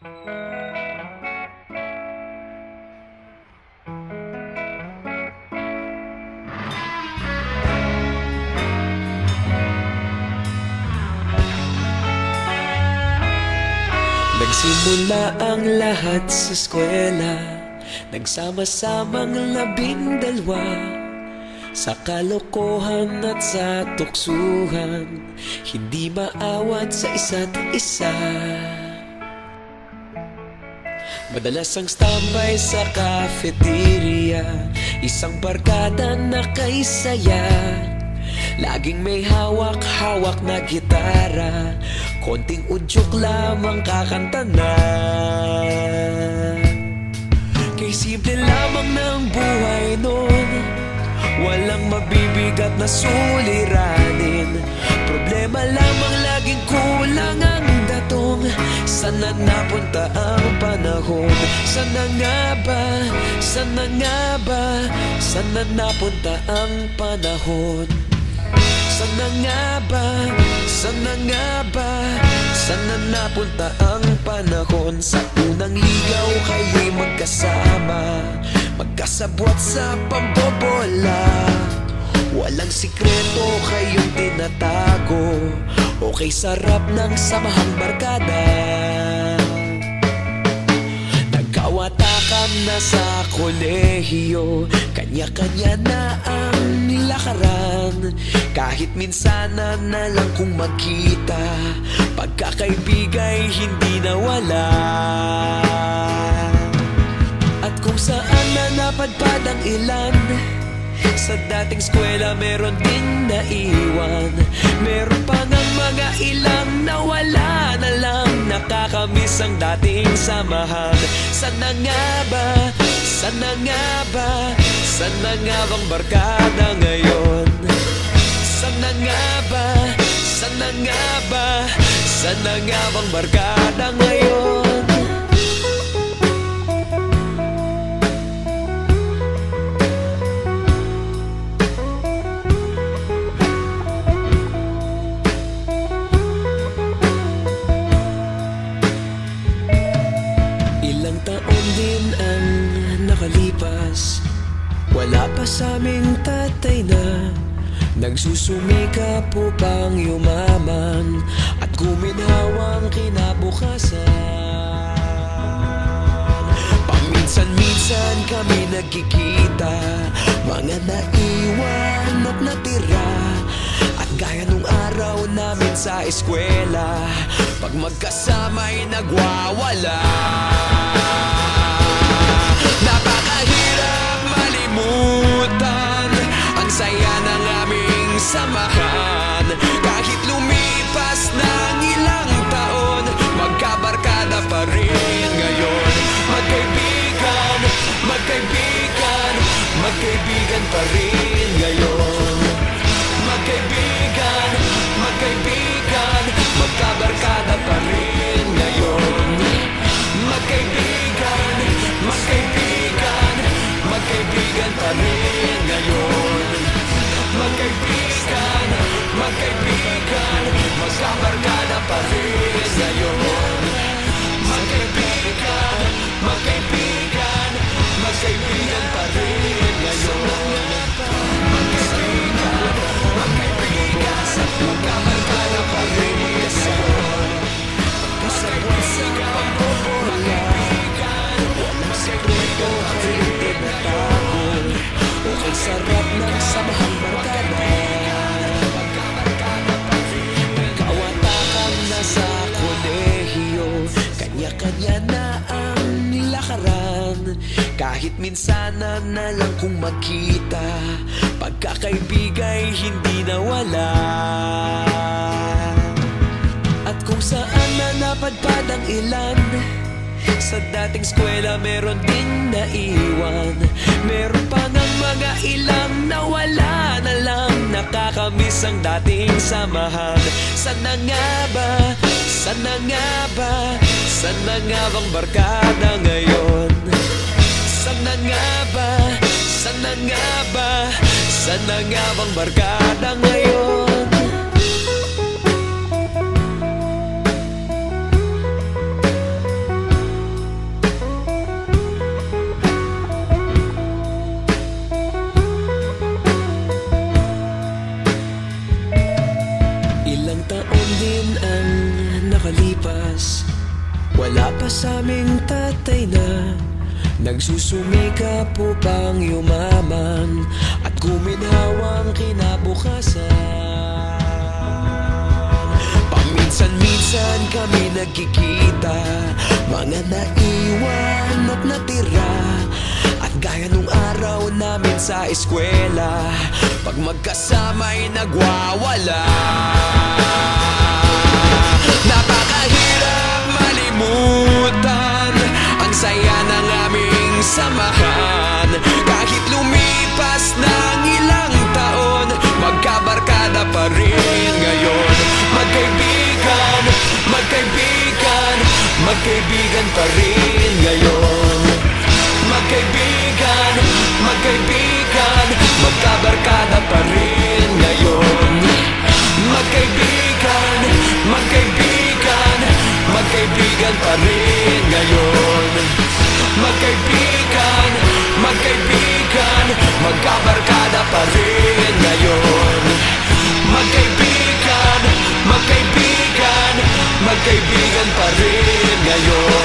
Nagsimula ang lahat sa eskwela, nagsama-samang 12 sa kalokohan at sa tuksuhan, hindi maawat sa isa't isa. Madalas ang standby sa cafeteria, isang barkada na kay saya. Laging may hawak-hawak na gitara, konting udyok lamang kakanta na. Kay simple lamang ng buhay nun, walang mabibigat na suliranin. Problema lamang laging kulang ang datong. Sana napunta ang panahon? Sana nga ba? Sana nga ba? Sana napunta ang panahon? Sana nga ba? Sana nga ba? Sana napunta ang panahon? Sa unang ligaw kayo'y magkasama, magkasabwat sa pambobola. Walang sikreto kayong tinatago, okay sarap ng samahang barkada. Nagkawatakan na sa kolehiyo, kanya-kanya na ang nilakaran. Kahit minsan na lang kung magkita, pagkakaibigay hindi nawala. At kung saan na napadpad ang ilan, sa dating eskwela meron din naiwan. Meron pa ngang mga ilang nawala na lang, nakakamiss ang dating samahan. Sana nga ba? Sana nga ba? Sana nga bang barkada ngayon? Sana nga ba? Sana nga ba? Sana nga bang barkada ngayon? Ilang taon din ang nakalipas, wala pa sa aming tatay na nagsusumikap upang yumaman at guminhawang kinabukasan. Paminsan-minsan kami nagkikita, mga naiwan at natira. At gaya nung araw namin sa eskwela, pag magkasama'y nagwawala. Napakahirap malimutan ang saya ng aming samahan. Kahit lumipas ng ilang taon, magkabarkada pa rin ngayon. Magkaibigan, magkaibigan, magkaibigan pa rin ngayon. Magkaibigan, magkaibigan, magkabarkada pa rin ngayon. Magkaibigan, magkaibigan, magkaibigan pa rin ngayon. Magkaibigan, magkaibigan, magkabarkada pa rin ngayon. Magkaibigan, magkaibigan, magkaibigan pa rin ngayon. Magkaibigan, magkaibigan, magkabarkada pa rin ngayon. Kasabot sa pambobola, walang sikreto kayong tinatago, okay sarap ng samahang barkada. Nagkawatakan na sa kolehiyo, kanya-kanya na ang nilakaran. Kahit minsan na lang kung magkita, pagkakaibigay hindi nawala. At kung saan na napadpad ang ilan, sa dating eskwela meron din naiwan. Meron pa ngang mga ilang nawala na lang, nakakamiss ang dating samahan. Sana nga ba? Sana nga ba? Sana nga bang barkada ngayon? Sana nga ba? Sana nga ba? Sana nga bang barkada ngayon? pa sa aming tatay na nagsusumikap upang yumaman at guminhawang kinabukasan. Paminsan-minsan kami nagkikita, mga naiwan at natira, at gaya nung araw namin sa eskwela, pag magkasama'y nagwawala. Napakahirap malimutan ang saya ng aming samahan. Kahit lumipas ng ilang taon, magkabarkada pa rin ngayon. Magkaibigan, magkaibigan, magkaibigan pa rin ngayon. Magkaibigan, magkaibigan, magkabarkada pa rin ngayon. Magkaibigan, magkaibigan, magkaibigan pa rin ngayon. Magkaibigan, magkaibigan, magkabarkada pa rin ngayon. Magkaibigan, magkaibigan, magkaibigan pa rin ngayon.